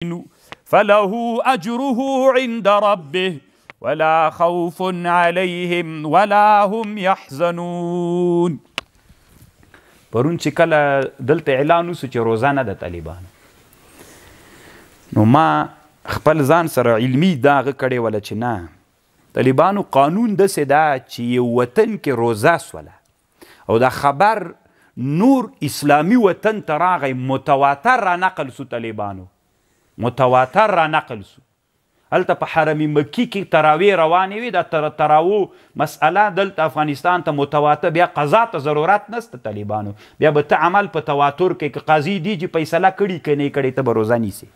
فله أجره عند ربه ولا خوف عليهم ولا هم يحزنون. پرون چې کله دلته اعلان وسو چې روزه نه د طالبانو، نو ما خپل ځان سره علمي داغه کړې وله چې نه، طالبانو قانون داسې ده چې یو وطن کې روزه سوله او دا خبر نور اسلامي وطن ته راغی، متواتر را نقل سو، طالبانو متواتر را نقل سو. هلته په حرم مکی کې تراویح روانې وي، دا تراویح مسئله دلته افغانستان ته متواتر، بیا قضا ته ضرورت نسته طالبانو، بیا به ته عمل په تواتر کې که قاضي دی چې فیصله کړي که نه کړي ته به روزه نیسي.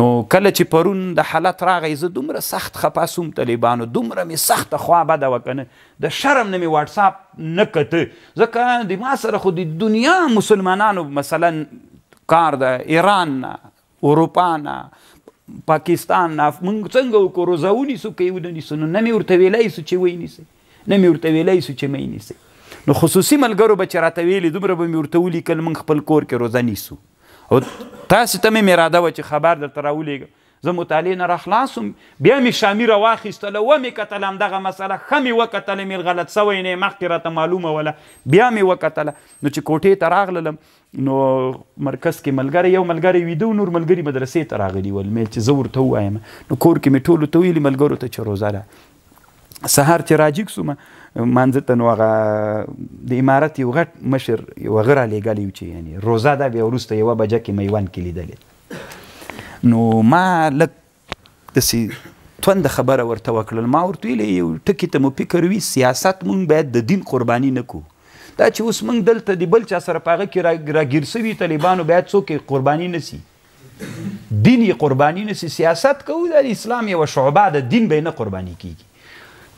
نو کله چې پرون د حالت راغی زه دومره سخت خفه سوم طالبانو، دومره مې سخته خوا بده وکنه، د شرم نه مې واټساپ نه کته، ځکه د ما سره خو د دنیا مسلمانانو مثلا کار د ایران نه، اروپا نه، پاکستان نه، موږ څنګه وکړو روزه ونیسو که یې ونه نیسو؟ نو نه مې ورته ویلی سو چې وینیسئ، نه مې ورته ویلی سو چې مه یې نیسئ. نو خصوصي ملګرو به چې راته ویلي دومره به مې ورته ولیکل موږ خپل کور کې روزه نیسو، او تاسې ته مې اراده وه چې خبر درته راولېږم. زه مطالعې نه راخلاص وم، بیا مې شامي راواخیستله، ومې کتله همدغه مسله، ښه مې وکتله، مې غلط سوی نه مخکې راته معلومه وله، بیا مې وکتله. نو چې کوټې ته راغللم نو مرکز کې ملګری، یو ملګری ویده و، نور ملګري مدرسې ته راغلي ول، مې چې زه ورته ووایم. نو کور کې مې ټولو ته ویلي ملګرو ته چې روزه ده. سهار چې راجیګ سوم مانځه ته، نو هغه د امارت یو غټ مشر یو هغه رالیږلی و چې یعنې روزه ده، بیا وروسته 1 بجه کې میوند کې لیدلې. نو ما لږ داسې تونده خبره ورته وکړل، ما ورته ویلې یو ټکي ته مو فکر وي، سیاست مونږ باید د دین قرباني نه کړو. دا چې اوس موږ دلته د بل چا سره په هغه کې راګیر سوي طالبانو باید څوک یې قرباني نه سي، دین یې قرباني نه سي. سیاست کوو د اسلام یوه شعبه ده، دین به یې نه قرباني کېږي.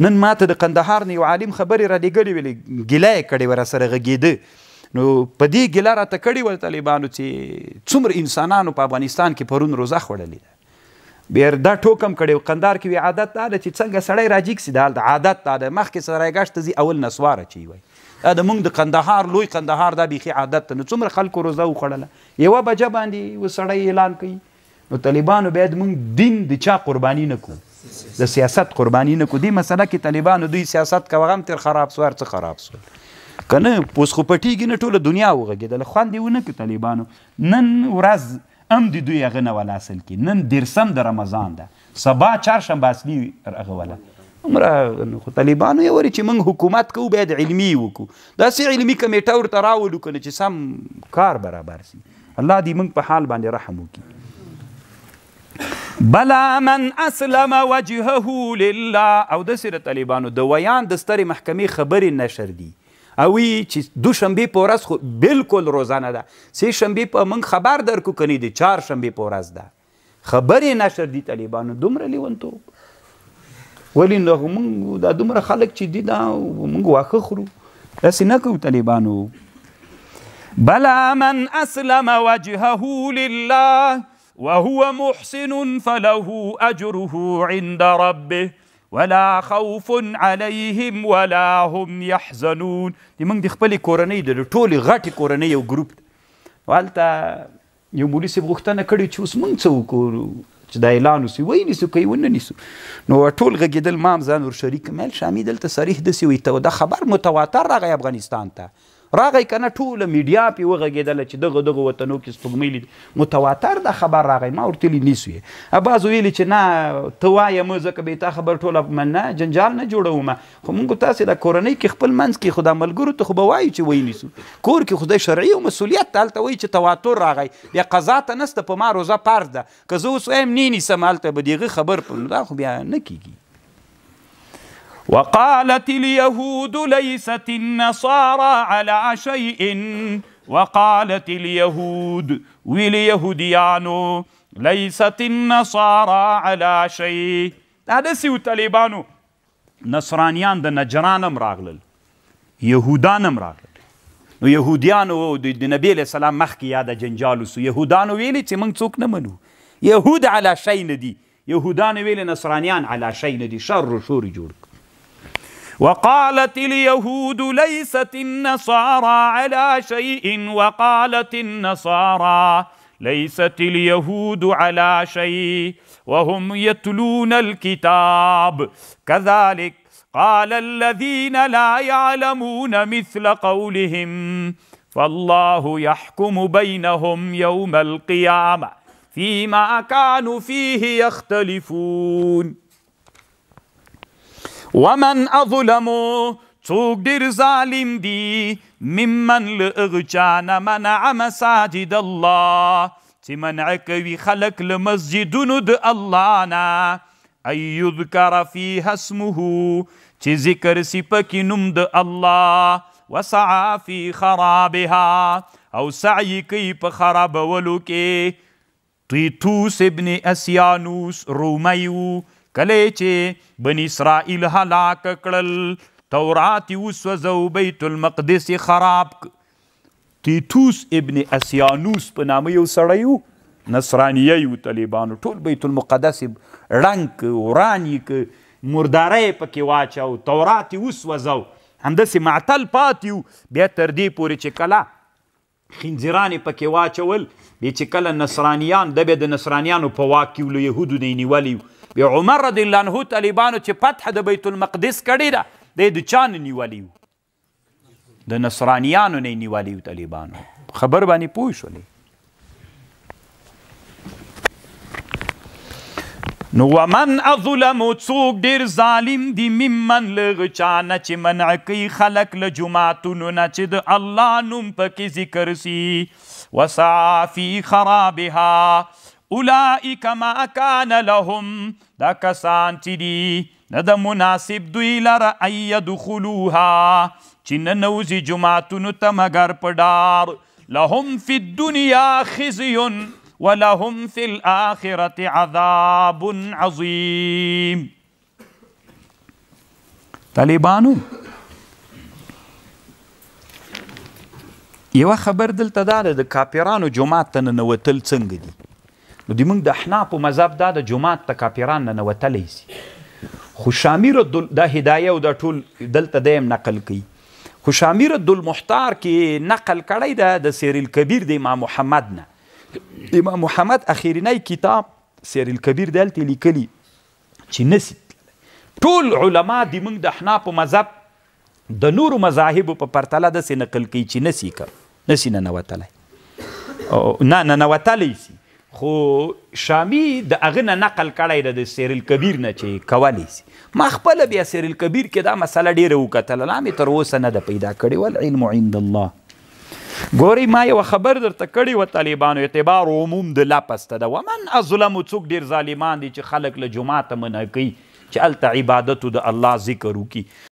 نن ماته د قندهار نه یو عالم خبرې رالیږلې ویلې، ګیله یې کړې وه راسره غږېده. نو په دې ګیله راته کړې وه طالبانو چې څومره انسانانو په افغانستان کې پرون روزه خوړلې ده. بیا دا ټوکم کړی و، قندهار کې وي عادت دا ده چې څنګه سړی راجیګ سي، دا عادت دا ده، مخکې سړی ګشت ته ځي اول نسوار اچوي وایي. دا د مونږ د قندهار لوی قندهار دا بیخي عادت ته. نو څومره خلکو روزه وخوړله، 1 بجه باندې و سړی اعلان کوي. نو طالبانو باید مونږ دین د چا قرباني نه کړو، د سیاست قرباني نه کړو. دې مسله کې طالبانو دوی سیاست کوه هم تر خراب سو، هر څه خراب سو که نه، پوس خو پټېږي نه، ټوله دنیا وغږېدله، خوند یې ونه کړ طالبانو. نن ورځ هم د دوی هغه نه وله اصل کې، نن 13 د رمضان ده، سبا چهارشنبه اصلي هغه وله. عمره خو طالبانو یې وایي چې موږ حکومت کوو باید علمي وکړو، داسې علمي کمیټه ورته راولو که نه چې سم کار برابر سي. الله دې موږ په حال باندې رحم وکړي. بلا من اسلم وجهه لله. او داسې د طالبانو د ویان د سترې محکمې خبرې نشر دي، او وی چې دوشنبې په ورځ خو بالکل روزه نه ده، سې شنبې په موږ خبر درکو که نه د چهارشنبې په ورځ ده. خبرې نشر دي طالبانو، دومره لیونتوب. ولې نو موږ دا دومره خلک چې دي دا موږ واښه خورو، داسې نه کوو طالبانو. بلا من اسلم وجهه لله وهو محسن فله اجره عند ربه ولا خوف عليهم ولا هم يحزنون. د موږ د خپلې کورنۍ د ټولې غټې کورنۍ یو ګروپ ده، هلته یو مولي صاحب غوښتنه کړې چې اوس موږ څه وکړو چې دا اعلان وسي، وایي نیسو که یې ونه نیسو. نو ټول غږېدل، ما هم ځان ورشریک کړم. ویل شامي دلته صریح داسې وایي ته دا خبر متواتر راغی افغانستان ته، راغی که نه ټوله میډیا پې وغږېدله چې دغه وطنو کې سپوږمۍ لید، متواتر دا خبر راغی. ما ورته ویلي نیسو یې. بعضو ویلي چې نه ته وایه مه، ځکه به یې تا خبر ټوله نه جنجال نه جوړومه، خو مونږ تاسې د کورنۍ کې خپل منځ کې خو دا ملګرو ته خو به وایو چې وایي نیسو. کور کې خدای شرعي او مسؤلیت ته هلته وایي چې تواتر راغی، بیا قضا ته نسته، په ما روزه فرض ده، که زه اوس وایم نه نیسم هلته به د هغه خبر دا خو بیا نه کېږي. وقالت اليهود ليست النصارى على شيء وقالت اليهود واليهوديانو ليست النصارى على شيء. دا داسې و طالبانو، نصرانیان د نجران هم راغلل، یهودان هم راغلل. نو یهودیانو د نبي علیه السلام مخکې یاده جنجال وسو، یهودانو ویلي چې موږ څوک نه منو، یهود علی شی نه دي، یهودانو ویلي نصرانیان علی شی نه دي، شر و شور جوړ. وقالت اليهود ليست النصارى على شيء وقالت النصارى ليست اليهود على شيء وهم يتلون الكتاب كذلك قال الذين لا يعلمون مثل قولهم فالله يحكم بينهم يوم القيامة فيما كانوا فيه يختلفون ومن أظلم څوک ډېر ظالم دی ممن له هغه چا نه منع مساجد الله چې منع کوي خلک له مسجدونو د الله نه ان یذکر فیها اسمه چې ذکر سي پکې نوم د الله وسعى فی خرابها او سعی کوي په خرابولو کې تیتوس ابن اسیانوس رومیو کله چې بنی اسرائیل هلاک کړل تورات وسوځو بیت المقدس خراب تیتوس ابن اسیانوس په نامه یو سړی نصرانیه یو طالبانو ټول بیت المقدس رنګ ورانی ک مردارۍ پکې واچو تورات وسوځو همداسې معطل پاتیو بیا تر دې پورې چې کله خنزیرانې پکې واچول بیا چې کله نصرانیان د بیا د نصرانیانو په واک کې له یهودو نه یې نیولي بیا عمر رضی الله عنه طالبانو چې فتح د بیت المقدس کړې ده د چا نه نیولي وو د نصرانیانو نه یې نیولي وو طالبانو خبر باندې پوه شولې نو ومن اظلم څوک ډېر ظالم دی ممن له هغه چا نه چې منع کوي خلک له جوماتونو نه چې د الله نوم پکې ذکر سي وسعى في خرابها اولئک ما کان لهم دا کسان چې دي نه د مناسب دوی لره ان یدخلوها چې ننوځي جوماتونو ته مګر په ډار لهم فی الدنیا خزی ولهم فی الآخرة عذاب عظیم طالبانو یوه خبر دلته دا ده د کافرانو جومات ته ننوتل څنګه دي نو د موږ د احنافو مذهب دا د جومات ته کافران ننوتلی سي خو شامیر دا هدایه او دا ټول دلته دیم نقل کوي خو شامیر الدلمحتار کې نقل کړی ده د سیر الکبیر د امام محمد نه امام محمد اخیرنی کتاب سیر الکبیر دلته لیکلی چې نسی ټول علما د موږ د احنافو مذهب د نورو مذاهبو په پرتله داسې نقل کوي چې نسی ننوتلی سي خو شامی د هغه نه نقل کړی ده د سیر الکبیر نه چې کولی سي ما خپله بیا سیر الکبیر کې دا مسله ډېره وکتله لا مې تر اوسه نه ده پیدا کړې والعلم عند الله ګورئ ما یوه خبر درته کړې وه طالبانو اعتبار عموم د لفظ ته ده ومن اظلمو څوک ډېر ظالمان دي چې خلک له جوماته منع کوي چې هلته عبادت د الله ذکر وکړي